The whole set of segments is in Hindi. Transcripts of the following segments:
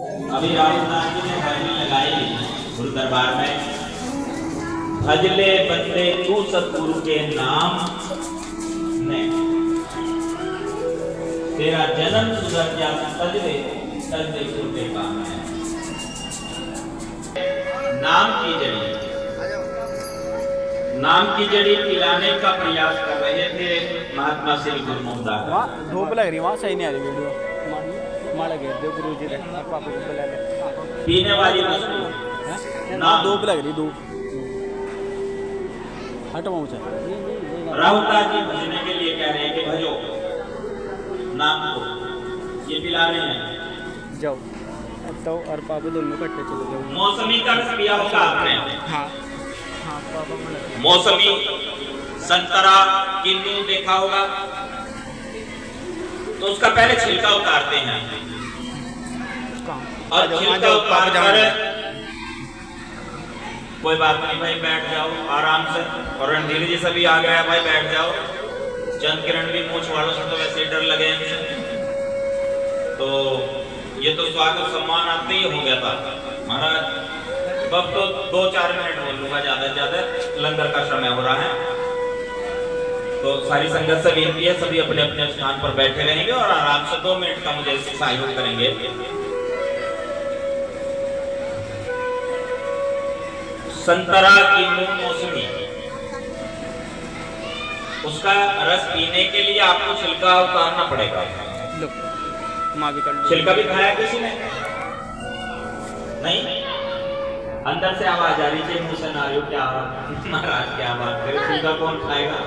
अभी राहुल गांधी ने हाजिरी लगाई गुरु दरबार में। भजले बंदे तू सतगुरु के नाम ने, तेरा जन्म सुधर गया सजदे सजदे गुरु के काम है। नाम की जड़ी पिलाने का प्रयास कर रहे थे महात्मा श्री गुरु मोहनदास। धूप लग रही, वहाँ सही नहीं आ रही वीडियो। माड़ा घेर दो गुरु जी पापा को बुला ले। पीने वाली वस्तु ना धूप लग रही, धूप हट वहाँ से। राहुल जी भजने के लिए कह रहे हैं कि भजो नाम को, ये पिला रहे हैं। जाओ अब तो और पापा दोनों इकट्ठे चले जाओ। मौसमी का रस पिया होगा आपने? हाँ हाँ पापा। मौसमी, संतरा, किन्नू देखा होगा तो उसका पहले छिलका उतारते हैं और छिलका उतार कर, कोई बात नहीं भाई बैठ जाओ आराम से। और रणधीर जी सभी आ गया भाई बैठ जाओ। चंद किरण भी मूछ वालों से तो वैसे ही डर लगे इनसे, तो ये तो स्वागत सम्मान आते ही हो गया था महाराज। अब तो 2-4 मिनट बोल लूंगा, ज्यादा से ज्यादा, लंगर का समय हो रहा है। तो सारी संगत से विनती है, सभी अपने अपने स्थान पर बैठे रहेंगे और आराम से 2 मिनट का मुझे सहयोग करेंगे। संतरा, किन्नू, मौसमी, उसका रस पीने के लिए आपको छिलका उतारना पड़ेगा। छिलका भी खाया किसी ने? नहीं? अंदर से आवाज आ रही थी मुंह से, नारियो क्या महाराज क्या बात करे, छिलका कौन खाएगा?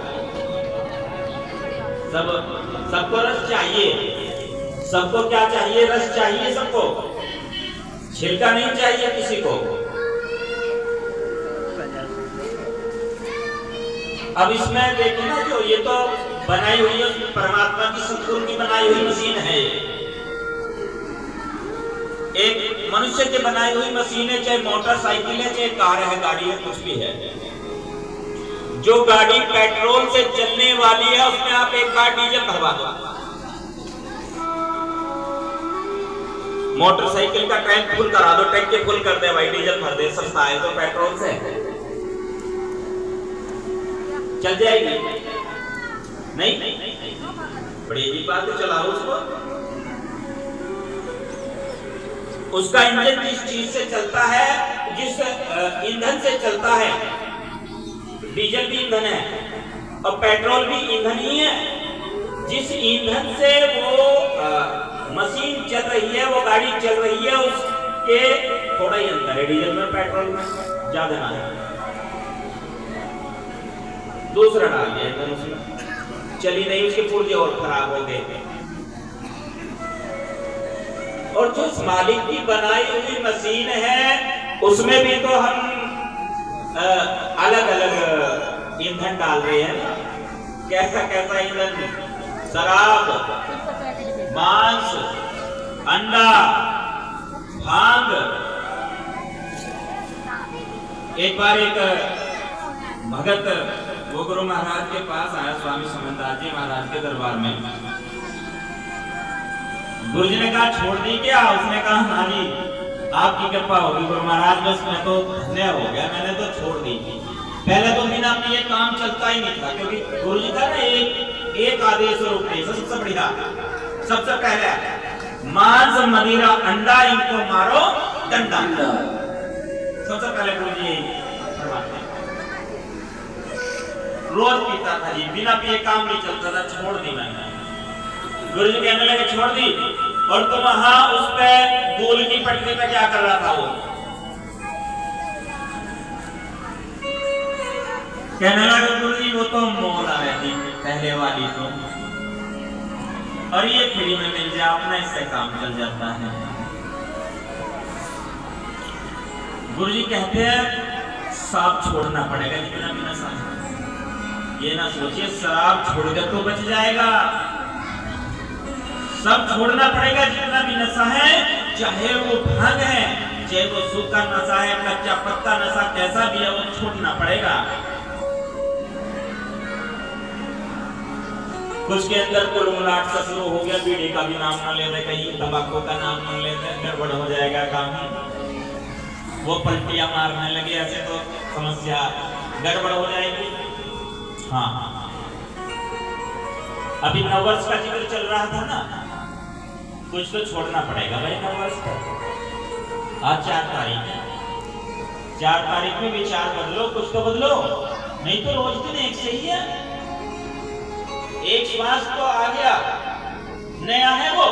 सबको रस चाहिए। सबको क्या चाहिए? रस चाहिए सबको, छिलका नहीं चाहिए किसी को। अब इसमें देखो ना, जो ये तो बनाई हुई है परमात्मा की, सतगुरु की बनाई हुई मशीन है। एक मनुष्य की बनाई हुई मशीन है, चाहे मोटरसाइकिल है, चाहे कार है, गाड़ी है, कुछ भी है। जो गाड़ी पेट्रोल से चलने वाली है उसमें आप एक बार डीजल भरवा दो। मोटरसाइकिल का टैंक फुल करा दो, टैंक फुल कर दे भाई, डीजल भर दे, सस्ता है तो पेट्रोल से चल जाएगी। नहीं, बड़ी अजीब बात है, चलाओ उसको। उसका इंजन जिस चीज से चलता है, जिस ईंधन से चलता है, डीजल भी ईंधन है और पेट्रोल भी ईंधन ही है। जिस ईंधन से वो मशीन चल रही है, वो गाड़ी चल रही है, उसके थोड़ा ही अंतर है डीजल में पेट्रोल में, ज्यादा ना है। दूसरा डाल दिया ईंधन उसमें, चली नहीं, उसके पुर्जे और खराब हो गए। और जो मालिक की बनाई हुई मशीन है उसमें भी तो हम अलग अलग ईंधन डाल रहे हैं। कैसा कैसा ईंधन? शराब, मांस, अंडा, भांग। एक बार एक भगत वो गुरु महाराज के पास आया, स्वामी समनदास जी महाराज के दरबार में। गुरु जी ने कहा छोड़ दी क्या? उसने कहा हाँ जी आपकी कृपा होगी गुरु महाराज, बस मैं तो धन्य हो गया, मैंने तो छोड़ दी। पहले तो बिना में ये काम चलता ही नहीं था, क्योंकि गुरु जी का ना एक आदेश और उपदेश सबसे बढ़िया। सबसे पहले मांस, मदिरा, अंडा, इनको मारो डंडा। सबसे पहले गुरु जी फरमाते, रोज पीता था जी, बिना पिए काम नहीं चलता था, छोड़ दी मैंने। गुरु जी कहने लगे छोड़ दी, और तुम वहां उस पे गोल की पटरी पे क्या कर रहा था? वो कहने लगे गुरु जी वो तो मोल आ रही थी पहले वाली तो, और ये फ्री में मिल जाए अपना, इससे काम चल जाता है। गुरु जी कहते हैं शराब छोड़ना पड़ेगा जितना भी नशा है। ये ना सोचिए शराब छोड़कर तो बच जाएगा, सब छोड़ना पड़ेगा जितना भी नशा है, चाहे वो भांग है, चाहे वो सूखा नशा है, कच्चा पत्ता नशा, कैसा भी है वो छोड़ना पड़ेगा। कुछ के अंदर कुलमुलाट सा शुरू हो गया, बीड़ी का भी नाम ना लेते, कहीं तंबाकू का नाम ना लेते, गड़बड़ हो जाएगा काम। वो पलटियां मारने लगे, ऐसे तो समस्या गड़बड़ हो जाएगी। हाँ, अभी नववर्ष का जिक्र चल रहा था ना, कुछ तो छोड़ना पड़ेगा भाई नववर्ष का। आज 4 तारीख है, 4 तारीख में विचार बदलो, कुछ तो बदलो, नहीं तो रोज दिन एक से ही है। एक श्वास तो आ गया, नया है वो,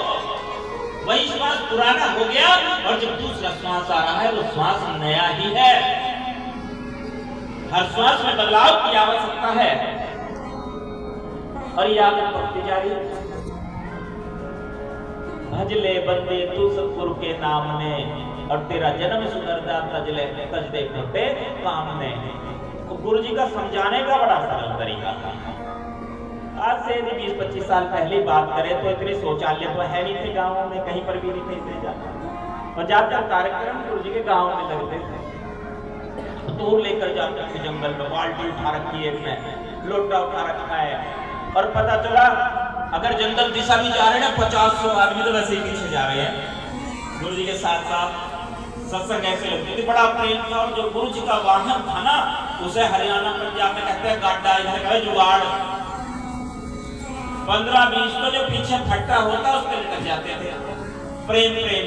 वही श्वास पुराना हो गया, और जब दूसरा श्वास आ रहा है वो श्वास नया ही है। हर श्वास में बदलाव की आवश्यकता है, और ये आदत बढ़ती जा रही है। भजले बंदे तू सतगुरु के नाम ने, और तेरा जन्म सुधर जा तजले तजदे खोटे काम ने। तो गुरु जी का समझाने का बड़ा सरल तरीका था। आज से 20-25 साल पहले बात करें तो इतने शौचालय तो है नहीं थे गाँवों में, कहीं पर भी नहीं थे इतने जाते, और ज्यादातर कार्यक्रम गुरु जी के गाँव में लगते थे। तोड़ लेकर जाते थे जंगल में, बाल्टी उठा रखी है, एक लोटा उठा रखा है, और पता चला अगर जंगल दिशा भी जा रहे हैं 50-100 आदमी तो वैसे ही पीछे जा रहे हैं गुरु जी के साथ साथ। सत्संग ऐसे लगती थी, बड़ा प्रेम था। और जो गुरु जी का वाहन था ना, उसे हरियाणा पंजाब में कहते हैं गाड्डा, इधर का जुगाड़। 15-20 तो जो पीछे फट्टा होता उसके निकल जाते थे, प्रेम में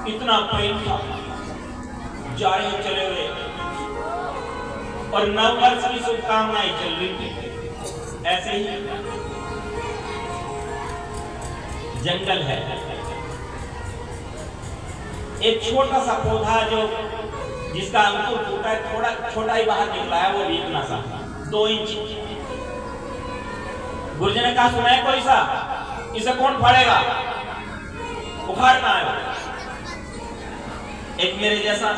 इतना प्रेम था। जा रहे चले हुए, और नववर्ष की शुभकामनाएं चल रही थी। ऐसे ही जंगल है, एक छोटा सा पौधा जो जिसका अंकुर फूटा है, थोड़ा छोटा ही बाहर निकला है, वो भी इतना सा 2 इंच। गुरुजी ने कहा सुना है कोई सा, इसे कौन फाड़ेगा, उखाड़ना है। एक मेरे जैसा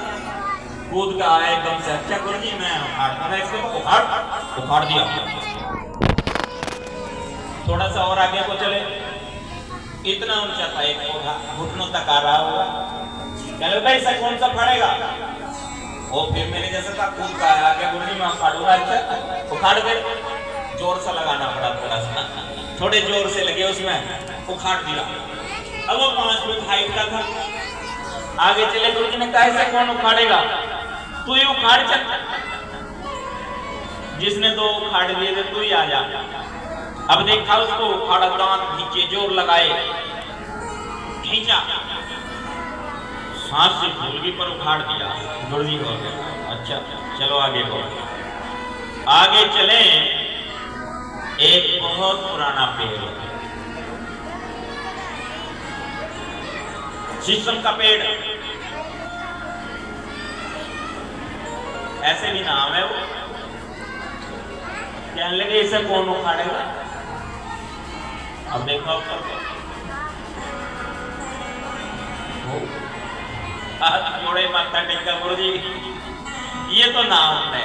कूद का आया एकदम से, अच्छा गुरुजी मैं उखाड़ता है इसको, उखाड़ दिया। थोड़ा सा और आगे को चले, इतना ऊंचा था एक पौधा, घुटनों तक आ रहा होगा। चलो भाई इसे कौन सा फाड़ेगा, वो फिर मेरे जैसा था, कूद का आया, गुरुजी मैं उखाड़ूंगा। अच्छा उखाड़ गए, जोर सा लगाना पड़ा, थोड़ा सा थोड़े जोर से लगे उसमें, उखाड़ दिया। अब वो 5 फुट हाइट का था। आगे चले, गुरुजी ने कहा इसे कौन उखाड़ेगा, तू ही उखाड़ चल, जिसने 2 उखाड़ दिए थे तू ही आ जा। अब देखा उसको, उखाड़ा, दांत नीचे जोर लगाए, खींचा, सांस से भूल भी पर उखाड़ दिया। गुरुजी हो गया। अच्छा चलो आगे को, आगे चले। एक बहुत पुराना पेड़, शीशम का पेड़, ऐसे भी नाम है वो। कहने लगे इसे कौन उखाड़ेगा। अब देखो हाथ जोड़े, माथा टेका, गुरुजी ये तो नाम है,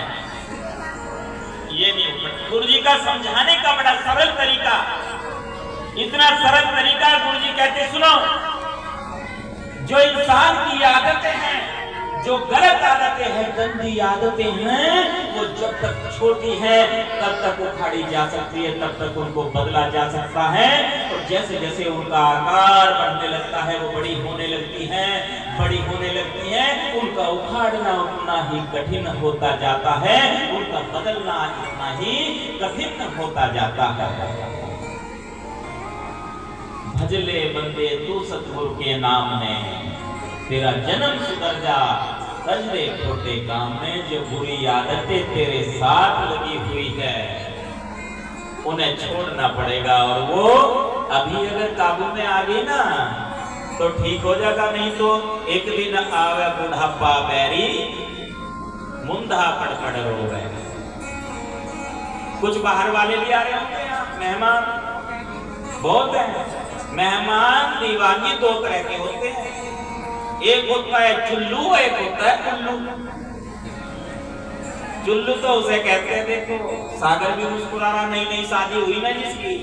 ये नहीं ऊपर। गुरुजी का समझाने का बड़ा सरल तरीका, इतना सरल तरीका। गुरुजी कहते सुनो, जो इंसान की आदतें हैं, जो गलत आदतें हैं, गंदी आदतें हैं, वो जब तक छोटी है तब तक उखाड़ी जा सकती है, तब तक उनको बदला जा सकता है। और जैसे जैसे उनका आकार बढ़ने लगता है, वो बड़ी होने लगती है, बड़ी होने लगती है, उनका उखाड़ना उतना ही कठिन होता जाता है, उनका बदलना इतना ही कठिन होता जाता है। भजले बंदे तू सतगुरु के नाम ने, तेरा जन्म सुधर जा सजदे छोटे काम में। जो बुरी आदतें तेरे साथ लगी हुई है उन्हें छोड़ना पड़ेगा, और वो अभी अगर काबू में आ गई ना तो ठीक हो जाएगा, नहीं तो एक दिन आवे बुढ़ापा बैरी, मुंधा पड़ रो गए। कुछ बाहर वाले भी आ रहे होते हैं, मेहमान बहुत हैं। मेहमान दीवानी 2 तरह के होते हैं, एक होता है चुल्लू, एक होता है कुल्लू। चुल्लू तो उसे कहते हैं, देखो सागर भी मुस्कुरा रहा, नई शादी हुई ना जिसकी,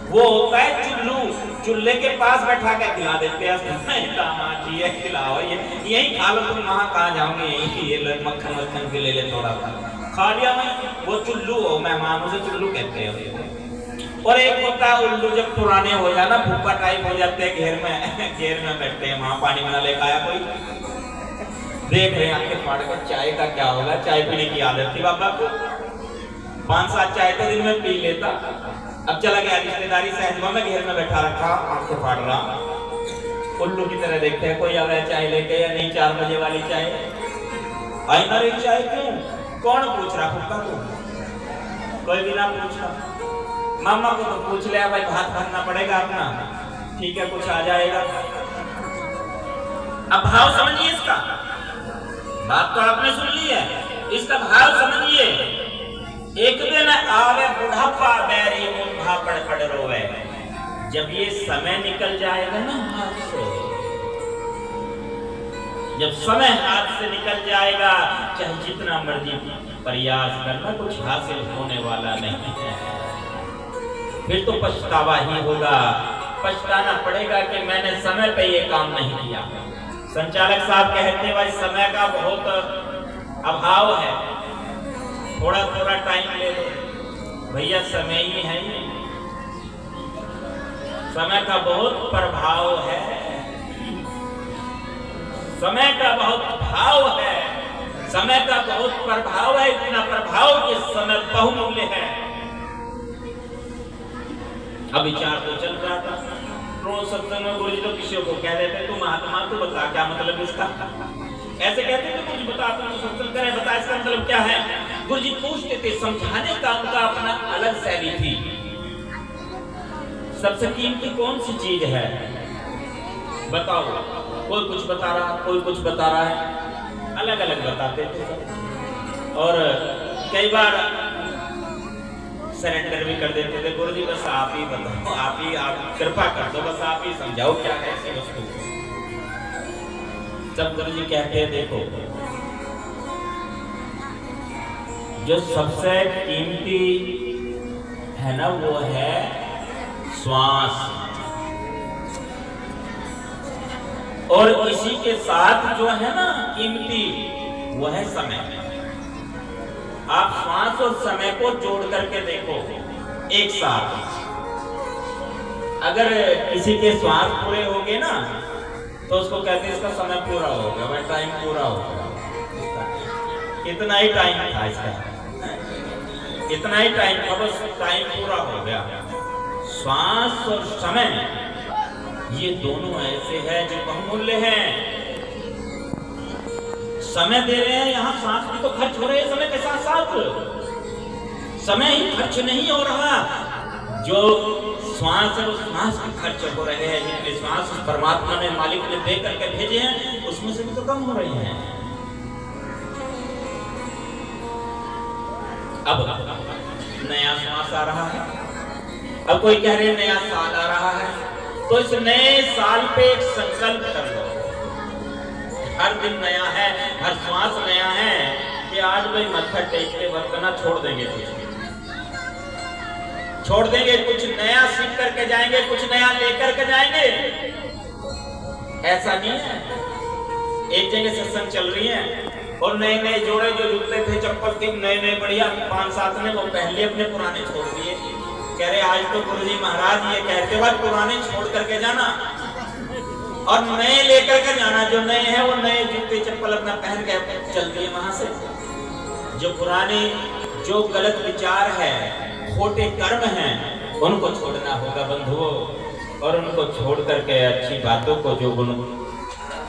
वो होता है चुल्लू। चूल्हे के पास बैठा के खिला देते हैं, दामाद जी ये खिलाओ, ये यही खा लो, तुम वहां कहाँ जाओगे, यही ये मक्खन वक्खन के ले ले, थोड़ा सा खा लिया मैं। वो चुल्लू हो, मेहमान उसे चुल्लू कहते हैं। और एक होता है उल्लू, जब पुराने हो जाए ना, भूखा टाइप हो जाते हैं, घेर में बैठते हैं, वहां पानी बना लेकर आया कोई, देख रहे हैं आंखें फाड़ कर चाय का क्या होगा, चाय पीने की आदत थी बाबा को, 5-7 चाय तो दिन में पी लेता। अब चला गया रिश्तेदारी सहजवा में, घेर में बैठा रखा, आंखें फाड़ रहा, उल्लू की तरह देखते हैं कोई आ रहा है चाय लेके या नहीं, 4 बजे वाली चाय आई ना रही चाय, क्यों, कौन पूछ रहा, फुक्का को कोई भी ना पूछा, मामा को तो पूछ लिया, भाई भात भरना पड़ेगा अपना, ठीक है कुछ आ जाएगा। अब भाव समझिए इसका, बात तो आपने सुन ली है, इसका भाव समझिए। एक दिन आवे बुढ़ापा बैरी मुंधा पड़ पड़ रोवे, जब ये समय निकल जाएगा ना हाथ से, जब समय हाथ से निकल जाएगा, चाहे जितना मर्जी प्रयास करना, कुछ हासिल होने वाला नहीं है, फिर तो पछतावा ही होगा, पछताना पड़ेगा कि मैंने समय पे ये काम नहीं किया। संचालक साहब कहते हैं भाई समय का बहुत अभाव है, थोड़ा थोड़ा टाइम ले लो, भैया समय ही है, समय का बहुत प्रभाव है, समय का बहुत भाव है, समय का बहुत प्रभाव है, इतना प्रभाव कि समय बहुमूल्य है। अब विचार तो चल रहा था, रोज सत्संग में गुरुजी तो किसी को कह देते तू महात्मा, तू बता क्या मतलब इसका, ऐसे कहते थे कुछ बता, तू सत्संग करे, बता इसका मतलब क्या है। गुरुजी पूछते थे, समझाने का उनका अपना अलग शैली थी। सबसे कीमती कौन सी चीज है बताओ, कोई कुछ बता रहा, कोई कुछ बता रहा है, अलग अलग बताते थे, और कई बार सरेंडर भी कर देते थे, गुरुजी बस आप ही बताओ, आप कृपा कर दो, बस आप ही समझाओ क्या है ऐसी वस्तु। जब गुरुजी कहते हैं देखो, जो सबसे कीमती है ना वो है श्वास, और इसी के साथ जो है ना कीमती वो है समय। आप श्वास और समय को जोड़ करके देखो एक साथ, अगर किसी के श्वास पूरे हो गए ना तो उसको कहते हैं इसका समय पूरा हो गया, भाई टाइम पूरा हो गया, इतना ही टाइम था इसका, इतना ही टाइम था, बस टाइम पूरा हो गया। श्वास और समय ये दोनों ऐसे हैं जो बहुमूल्य हैं। समय दे रहे हैं, यहाँ सांस भी तो खर्च हो रहे हैं समय के साथ साथ, समय ही खर्च नहीं हो रहा, जो श्वास है वो श्वास भी खर्च हो रहे हैं, जितने श्वास परमात्मा ने मालिक ने दे करके भेजे हैं उसमें से भी तो कम हो रहे हैं। अब नया श्वास आ रहा है, अब कोई कह रहे नया साल आ रहा है, तो इस नए साल पे एक संकल्प कर लो, हर दिन नया है, हर श्वास नया है, कि आज भाई मत्था टेक के वर्तना छोड़ देंगे, छोड़ देंगे, कुछ नया सीख करके जाएंगे, कुछ नया लेकर के जाएंगे। ऐसा नहीं है, एक जगह सत्संग चल रही है और नए नए जोड़े जो जूते थे, चप्पल थे, नए नए बढ़िया 5-7 ने, वो पहले अपने पुराने छोड़ दिए, कह रहे आज तो गुरुजी महाराज ये कहते भाई पुराने छोड़ करके जाना और नए लेकर के जाना, जो नए हैं वो नए जूते चप्पल अपना पहन के चल दिए वहां से। जो पुराने जो गलत विचार है, खोटे कर्म हैं, उनको छोड़ना होगा बंधुओं, और उनको छोड़ करके अच्छी बातों को, जो गुण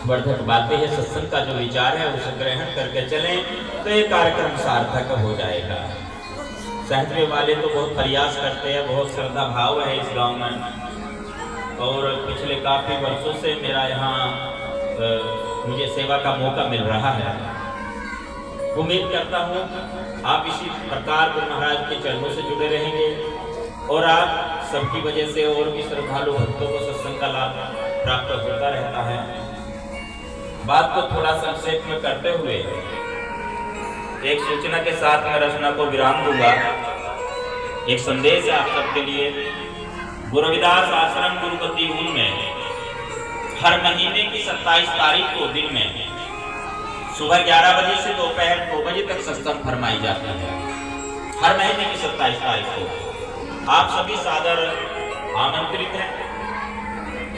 वर्धक बातें हैं, सत्संग का जो विचार है उसे ग्रहण करके चलें, तो ये कार्यक्रम सार्थक हो जाएगा। सहजवे वाले तो बहुत प्रयास करते हैं, बहुत श्रद्धा भाव है इस गांव में, और पिछले काफ़ी वर्षों से मेरा यहाँ मुझे सेवा का मौका मिल रहा है। उम्मीद करता हूँ आप इसी प्रकार गुरु महाराज के चरणों से जुड़े रहेंगे, और आप सबकी वजह से और भी श्रद्धालु भक्तों को सत्संग का लाभ प्राप्त होता रहता है। बात को थोड़ा संक्षेप में करते हुए एक सूचना के साथ मैं रचना को विराम दूंगा। एक संदेश है आप सबके लिए। गुरु रविदास आश्रम गुरुपति ऊन में हर महीने की 27 तारीख को दिन में सुबह 11 बजे से दोपहर 2 बजे तक सत्संग फरमाई जाती है। हर महीने की 27 तारीख को आप सभी सादर आमंत्रित हैं।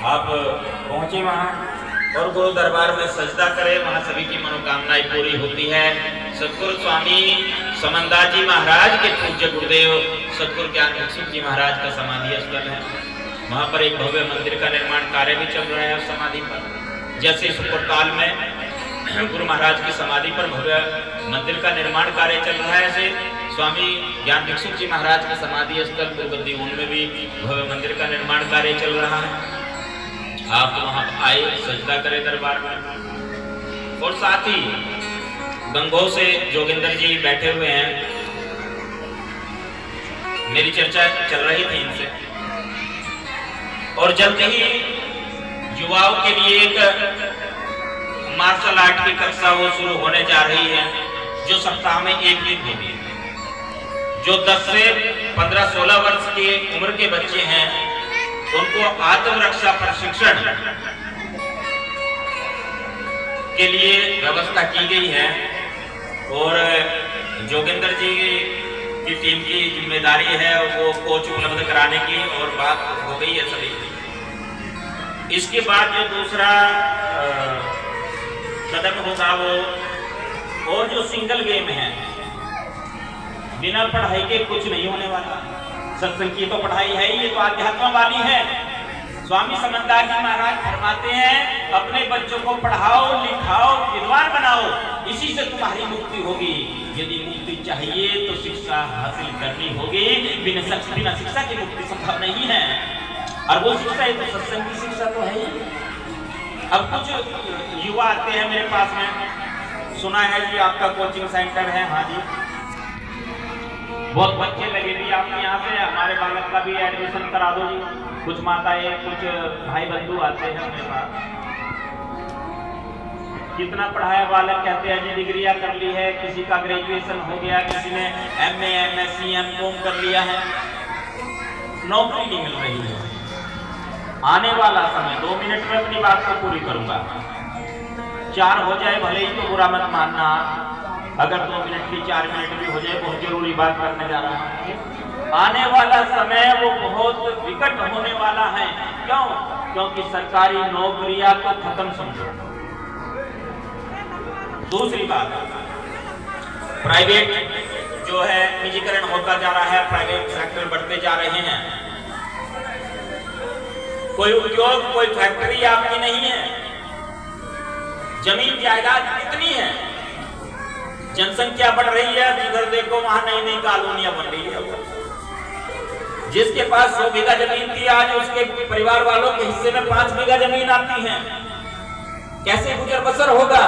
आप पहुंचे वहां और गुरु दरबार में सजदा करें, वहां सभी की मनोकामनाएं पूरी होती है। सतगुरु स्वामी समनदास जी महाराज के पूज्य गुरुदेव सतगुरु ज्ञान भिक्षुक जी महाराज का समाधि स्थल है। वहां पर एक भव्य मंदिर का निर्माण कार्य भी चल रहा है। समाधि पर जैसे सुपुरताल में गुरु महाराज की समाधि पर भव्य मंदिर का निर्माण कार्य चल रहा है, ऐसे स्वामी ज्ञान भिक्षुक जी महाराज के समाधि स्थल गुरुबद्दी में भी भव्य मंदिर का निर्माण कार्य चल रहा है। आप वहां आए, सजदा करें दरबार में। और साथ ही गंगो से जोगिंदर जी बैठे हुए हैं, मेरी चर्चा चल रही थी इनसे, और जल्द ही युवाओं के लिए एक मार्शल आर्ट की कक्षा वो शुरू होने जा रही है, जो सप्ताह में एक दिन होगी। जो 10 से 15-16 वर्ष की उम्र के बच्चे हैं, उनको आत्मरक्षा प्रशिक्षण के लिए व्यवस्था की गई है। और जोगिंदर जी की टीम की जिम्मेदारी है वो कोच उपलब्ध कराने की, और बात हो गई है सभी। इसके बाद जो दूसरा कदम होगा वो, और जो सिंगल गेम है, बिना पढ़ाई के कुछ नहीं होने वाला। सत्संग की तो पढ़ाई है ही, ये तो आध्यात्म वाली है। स्वामी समनदास जी महाराज फरमाते हैं, अपने बच्चों को पढ़ाओ, लिखाओ, विद्वान बनाओ, इसी से तुम्हारी मुक्ति होगी। यदि मुक्ति चाहिए तो शिक्षा हासिल करनी होगी, बिना शिक्षा की मुक्ति संभव नहीं है। और वो शिक्षा है तो सत्संग की शिक्षा तो है ही। अब कुछ युवा आते हैं मेरे पास में, सुना है कि आपका कोचिंग सेंटर है। हाँ जी, बहुत बच्चे लगे भी आपके यहाँ से, हमारे बालक का भी एडमिशन करा दो जी। कुछ माताएं, कुछ भाई बंधु आते हैं मेरे पास, कितना पढ़ाया बालक, कहते हैं जी डिग्रियां कर ली है, किसी का ग्रेजुएशन हो गया, किसी ने MA, MSc, MCom कर लिया है, नौकरी नहीं मिल रही है। आने वाला समय, 2 मिनट में अपनी बात को पूरी करूंगा, 4 हो जाए भले ही तो बुरा मत मानना। अगर 2 मिनट की 4 मिनट भी हो जाए, बहुत जरूरी बात करने जा रहा हूं। आने वाला समय वो बहुत विकट होने वाला है। क्यों? क्योंकि सरकारी नौकरियां तो खत्म समझो। दूसरी बात, प्राइवेट जो है निजीकरण होता जा रहा है, प्राइवेट सेक्टर बढ़ते जा रहे हैं। कोई उद्योग, कोई फैक्ट्री आपकी नहीं है, जमीन जायदाद कितनी है, जनसंख्या बढ़ रही है, जिधर देखो वहां नई नई कॉलोनियां बन रही है। जिसके पास 100 बीघा जमीन थी, आज उसके परिवार वालों के हिस्से में 5 बीघा जमीन आती है। कैसे गुजर बसर होगा?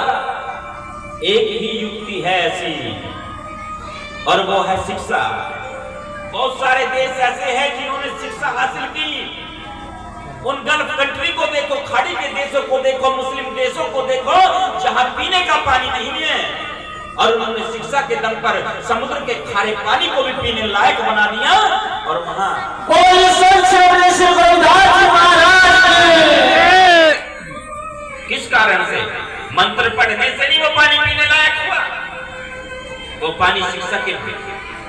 एक ही युक्ति है ऐसी, और वो है शिक्षा। बहुत सारे देश ऐसे हैं जिन्होंने शिक्षा हासिल की। उन गल्फ कंट्री को देखो, खाड़ी के देशों को देखो, मुस्लिम देशों को देखो, जहां पीने का पानी नहीं है, और उन्होंने शिक्षा के दम पर समुद्र के खारे पानी को भी पीने लायक बना दिया। और वहां किस कारण से? मंत्र पढ़ने से नहीं वो पानी पीने लायक हुआ, वो पानी शिक्षा के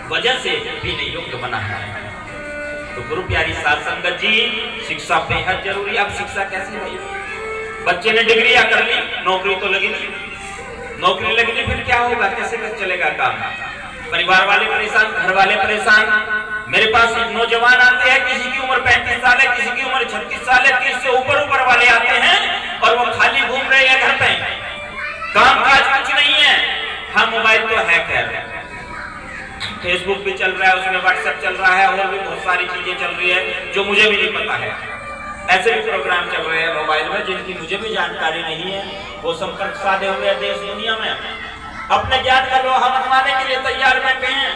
वजह से पीने योग्य बना है। तो गुरु प्यारी साध संगत जी, शिक्षा बेहद जरूरी। अब शिक्षा कैसे हुई? बच्चे ने डिग्रियां कर ली, नौकरी तो लगी नहीं, नौकरी लगी नहीं, फिर क्या होगा? कैसे चलेगा काम? परिवार वाले परेशान, घर वाले परेशान। मेरे पास नौजवान आते हैं, किसी की उम्र 35 साल है, किसी की उम्र 36 साल है, 30 से ऊपर वाले आते हैं, और वो खाली घूम रहे हैं घर पे, काम काज कुछ नहीं है। हाँ, मोबाइल तो है, खैर फेसबुक भी चल रहा है, उसमें व्हाट्सएप चल रहा है, और भी बहुत सारी चीजें चल रही है जो मुझे भी नहीं पता है। ऐसे भी प्रोग्राम चल रहे हैं मोबाइल में जिनकी मुझे भी जानकारी नहीं है। वो संपर्क साधे हुए हैं देश दुनिया में, अपने ज्ञान का लोहा मनवाने के लिए तैयार बैठे हैं।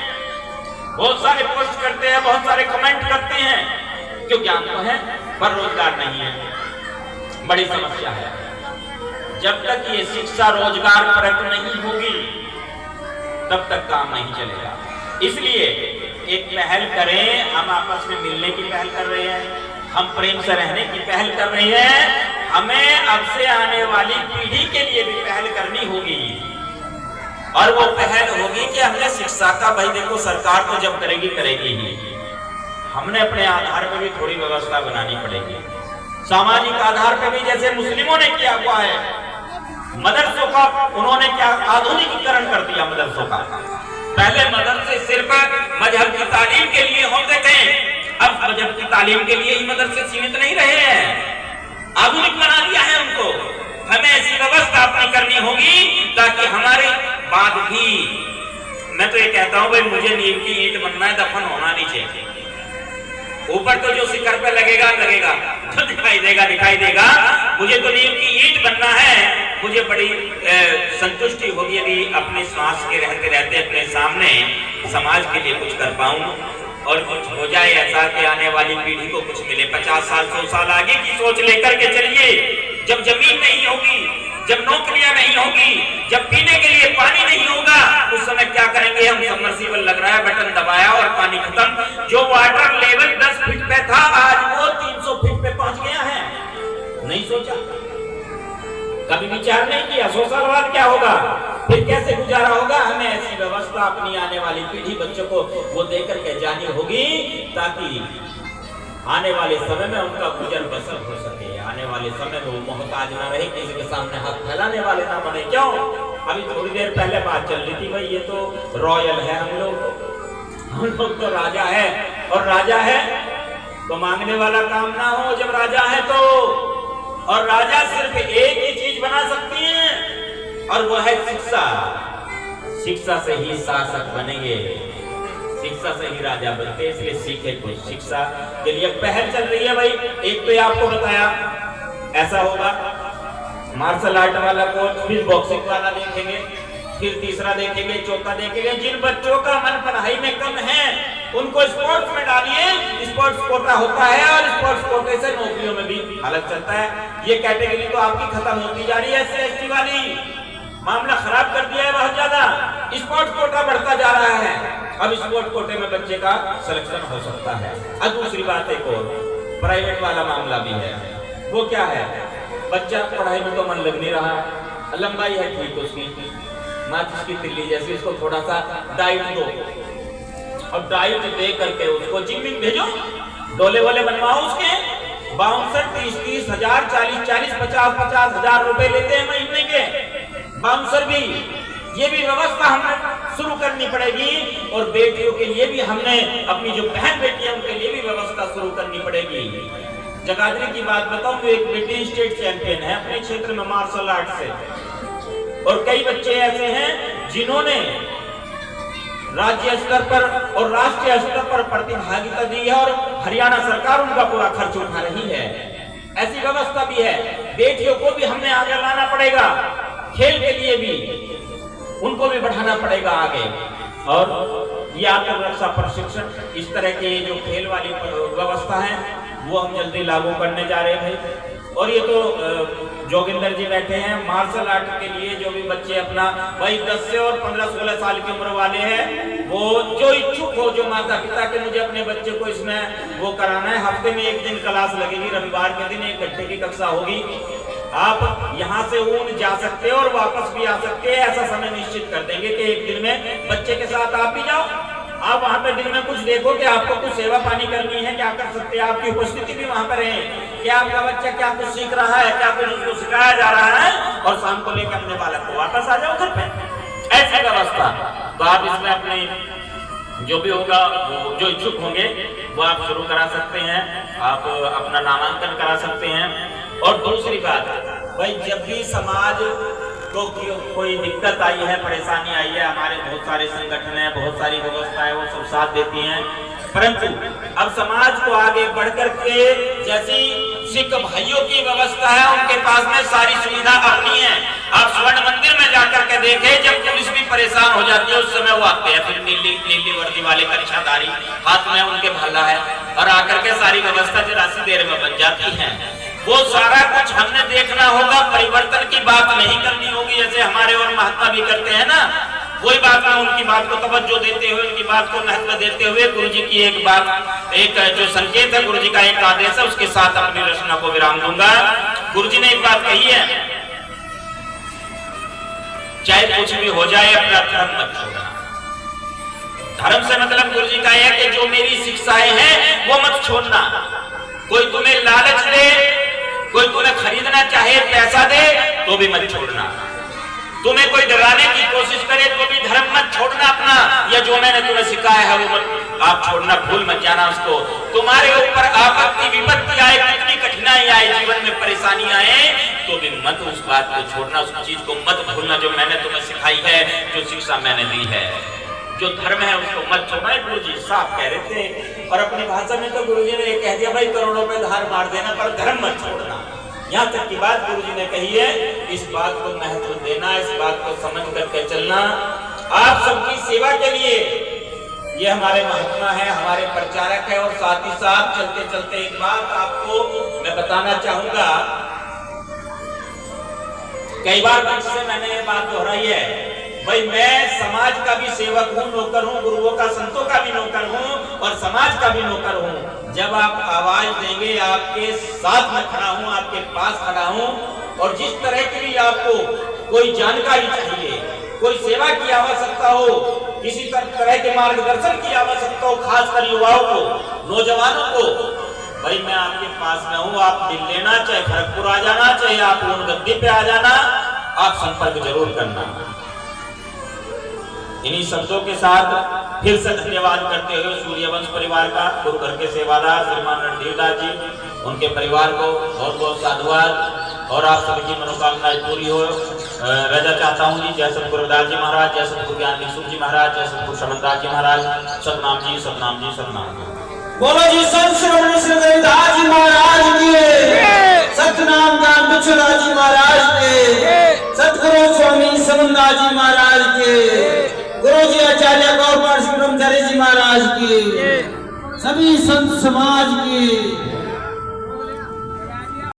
बहुत सारे पोस्ट करते हैं, बहुत सारे कमेंट करते हैं, जो ज्ञान तो है पर रोजगार नहीं है। बड़ी समस्या है। जब तक ये शिक्षा रोजगार परक नहीं होगी, तब तक काम नहीं चलेगा। इसलिए एक पहल करें, हम आपस में मिलने की पहल कर रहे हैं, हम प्रेम से रहने की पहल कर रहे हैं। हमें अब से आने वाली पीढ़ी के लिए भी पहल करनी होगी, और वो पहल होगी कि हमने शिक्षा का, भाई देखो सरकार तो जब करेगी करेगी ही, हमने अपने आधार पे भी थोड़ी व्यवस्था बनानी पड़ेगी। सामाजिक आधार पे भी जैसे मुस्लिमों ने किया हुआ है, मदरसों का उन्होंने क्या आधुनिकीकरण कर दिया मदरसों का। पहले मदरसे सिर्फ मजहब की तालीम के लिए होते थे, अब मजहब की तालीम के लिए ही मदरसे सीमित नहीं रहे हैं, आधुनिक बना दिया है उनको। हमें ऐसी व्यवस्था अपनी करनी होगी ताकि हमारे बाद भी, मैं तो ये कहता हूं भाई मुझे नींव की ईंट बनना है, दफन होना नहीं चाहिए। ऊपर तो जो शिखर पे लगेगा लगेगा, जो दिखाई देगा। मुझे तो नींव की ईंट बनना है। मुझे बड़ी संतुष्टि होगी यदि अपने श्वास के रहते रहते अपने सामने समाज के लिए कुछ कर पाऊं और कुछ हो जाए ऐसा कि आने वाली पीढ़ी को कुछ मिले। 50 साल 100 साल आगे की सोच लेकर के चलिए। जब जमीन नहीं होगी, जब नौकरियां नहीं होगी, जब पीने के लिए पानी नहीं होगा, उस समय क्या करेंगे हम? सबमर्सिबल लग रहा है, बटन दबाया और पानी खत्म। जो वाटर लेवल 10 फीट पे था आज वो 300 फीट पे पहुंच गया है। नहीं सोचा, कभी विचार नहीं किया 100 साल बाद क्या होगा, फिर कैसे गुजारा होगा। हमें ऐसी व्यवस्था अपनी आने वाली पीढ़ी बच्चों को वो देकर के जानी होगी ताकि आने वाले समय में उनका गुजर बसर हो सके। आने वाले समय में वो मोहताज ना रहे, किसी के सामने हाथ फैलाने वाले ना बने। क्यों? अभी थोड़ी देर पहले बात चल रही थी, भाई ये तो रॉयल है, हम लोग तो राजा है, और राजा है तो मांगने वाला काम ना हो जब राजा है तो। और राजा सिर्फ एक ही चीज बना सकती है और वो है शिक्षा। शिक्षा से ही शासक बनेंगे, शिक्षा से ही राजा बनते, इसलिए सीखे कुछ। शिक्षा के लिए पहल चल रही है भाई। एक तो आपको बताया ऐसा होगा, मार्शल आर्ट वाला कोर्स, फिर बॉक्सिंग वाला देखेंगे, फिर तीसरा देखेंगे, चौथा देखेंगे। जिन बच्चों का मन पढ़ाई में कम है उनको स्पोर्ट्स में डालिए, स्पोर्ट्स कोटा होता है और स्पोर्ट्स कोटे से नौकरियों में भी हालत चलता है। ये कैटेगरी तो आपकी खत्म होती जा रही है, SC/ST वाली मामला खराब कर दिया है बहुत ज्यादा। स्पोर्ट्स कोटा बढ़ता जा रहा है, अब स्पोर्ट्स कोटे में बच्चे का सिलेक्शन हो सकता है। अब दूसरी बात एक और प्राइवेट वाला मामला भी है, वो क्या है? बच्चा पढ़ाई में तो मन लग नहीं रहा, लंबाई है ठीक उसकी, माचिस की तिल्ली जैसी, उसको थोड़ा सा डाइट दो और डाइट दे करके उसको जिम भेजो, डोले वोले बनवाओ उसके। 62 30 हजार, 40 50 हजार रुपए लेते हैं महीने के बाउंसर भी। ये भी व्यवस्था हमें शुरू करनी पड़ेगी। और बेटियों के लिए भी हमने, अपनी जो बहन बेटियां उनके लिए भी व्यवस्था शुरू करनी पड़ेगी। जगाधरी की बात बताऊं तो एक बेटी स्टेट चैंपियन है अपने क्षेत्र में मार्शल आर्ट से, और कई बच्चे ऐसे हैं जिन्होंने राज्य स्तर पर और राष्ट्रीय स्तर पर प्रतिभागिता दी है और हरियाणा सरकार उनका पूरा खर्च उठा रही है। ऐसी व्यवस्था भी है। बेटियों को भी हमने आगे लाना पड़ेगा, खेल के लिए भी उनको भी बढ़ाना पड़ेगा आगे। और ये आत्मरक्षा प्रशिक्षण, इस तरह के जो खेल वाली व्यवस्था है वो हम जल्दी लागू करने जा रहे हैं भाई। और ये तो जोगिंदर जी बैठे हैं, मार्शल आर्ट के लिए जो भी बच्चे अपना भाई 10 से और 15-16 साल की उम्र वाले हैं, वो जो इच्छुक हो, जो माता पिता के मुझे अपने बच्चे को इसमें वो कराना है, हफ्ते में एक दिन क्लास लगेगी, रविवार के दिन 1 घंटे की कक्षा होगी। आप यहाँ से ऊन जा सकते हैं और वापस भी आ सकते हैं। ऐसा समय निश्चित कर देंगे कि एक दिन में बच्चे के साथ आप भी जाओ, आप वहाँ पे दिन में कुछ देखो कि आपको कुछ सेवा पानी करनी है, क्या कर सकते हैं, आपकी उपस्थिति भी वहाँ पर है, क्या आपका बच्चा क्या कुछ सीख रहा है, क्या कुछ उसको सिखाया जा रहा है, और शाम को लेकर अपने बालक को वापस आ जाओ घर पे। ऐसी व्यवस्था तो आप इसमें अपने जो भी होगा, वो जो इच्छुक होंगे वो आप शुरू करा सकते हैं, आप अपना नामांकन करा सकते हैं। और दूसरी बात भाई, जब भी समाज को कोई दिक्कत आई है, परेशानी आई है, हमारे बहुत सारे संगठन है, बहुत सारी व्यवस्थाएं वो सब साथ देती हैं, परंतु अब समाज को आगे बढ़कर के जैसी सिख भाइयों की व्यवस्था है, उनके पास में सारी सुविधा अपनी है। आप स्वर्ण मंदिर में जाकर के देखें, जब पुलिस भी परेशान हो जाती है उस समय वो आते हैं, फिर नीली वर्दी वाले कक्षाधारी, हाथ में उनके भाला है, और आकर के सारी व्यवस्था जरा सी देर में बन जाती है। वो सारा कुछ हमने देखना होगा, परिवर्तन की बात नहीं करनी होगी जैसे हमारे और महात्मा भी करते हैं ना, वही बात में उनकी बात को तवज्जो देते हुए, उनकी बात को महत्व देते हुए गुरु जी की एक बात, एक जो संकेत है, गुरु जी का एक आदेश है, उसके साथ अपनी रचना को विराम दूंगा। गुरु जी ने एक बात कही है, चाहे कुछ भी हो जाए अपना धर्म मत छोड़ना। धर्म से मतलब गुरु जी का है कि जो मेरी शिक्षाएं हैं वो मत छोड़ना। कोई तुम्हें लालच दे, कोई तुम्हें खरीदना चाहे पैसा दे तो भी मत छोड़ना। तुम्हें कोई डराने की कोशिश करे तो भी धर्म मत छोड़ना अपना। या जो मैंने तुम्हें सिखाया है वो मत आप छोड़ना, भूल मत जाना उसको। तुम्हारे ऊपर आपत्ति विपत्ति आए, कितनी कठिनाई आए, जीवन में परेशानी आए तो भी मत उस बात को छोड़ना, उस चीज को मत भूलना जो मैंने तुम्हें सिखाई है, जो शिक्षा मैंने दी है। जो धर्म है उसको मत छोड़ना। गुरु जी साफ कह रहे थे। और अपनी भाषा में तो गुरु जी ने कह दिया भाई करोड़ों में धार मार देना पर धर्म मत छोड़ना। यहाँ तक की बात गुरु जी ने कही है। इस बात को महत्व देना, इस बात को समझ करके चलना। आप सबकी सेवा के लिए ये हमारे महात्मा है, हमारे प्रचारक है। और साथ ही साथ चलते चलते एक बात आपको मैं बताना चाहूंगा। कई बार से मैंने ये बात दोहराई है, भाई मैं समाज का भी सेवक हूँ, नौकर हूँ, गुरुओं का संतों का भी नौकर हूँ और समाज का भी नौकर हूँ। जब आप आवाज देंगे आपके साथ में खड़ा हूँ, आपके पास खड़ा हूँ। और जिस तरह की भी आपको कोई जानकारी चाहिए, कोई सेवा की आवश्यकता हो, किसी तरह के मार्गदर्शन की आवश्यकता हो, खासकर युवाओं को, नौजवानों को, भाई मैं आपके पास में हूँ। आप दिल लेना, चाहे खड़गपुर आ जाना, चाहे आप लोन गद्दी पे आ जाना, आप संपर्क जरूर करना। इन्हीं शब्दों के साथ फिर से धन्यवाद करते हुए सूर्यवंश परिवार का, गुरु घर के सेवादार श्रीमान रणधीर दास जी, उनके परिवार को बहुत बहुत साधुवाद। और आप सभी की मनोकामनाएं पूरी हो रजा चाहता हूँ जी। जय सतगुरु रविदास जी महाराज, जय सतगुरु ज्ञान भिक्षु जी महाराज, जय सतगुरु शमनदास जी महाराज। सतनाम जी, सतनाम जी, सतनाम जी। बोलो जी संत श्री श्री रविदास जी महाराज की, सतनाम ज्ञान भिक्षु जी महाराज के, सतगुरु स्वामी शमनदास जी महाराज के, गुरु जी आचार्य गौर ब्रह्मचारी जी महाराज की, सभी संत समाज की।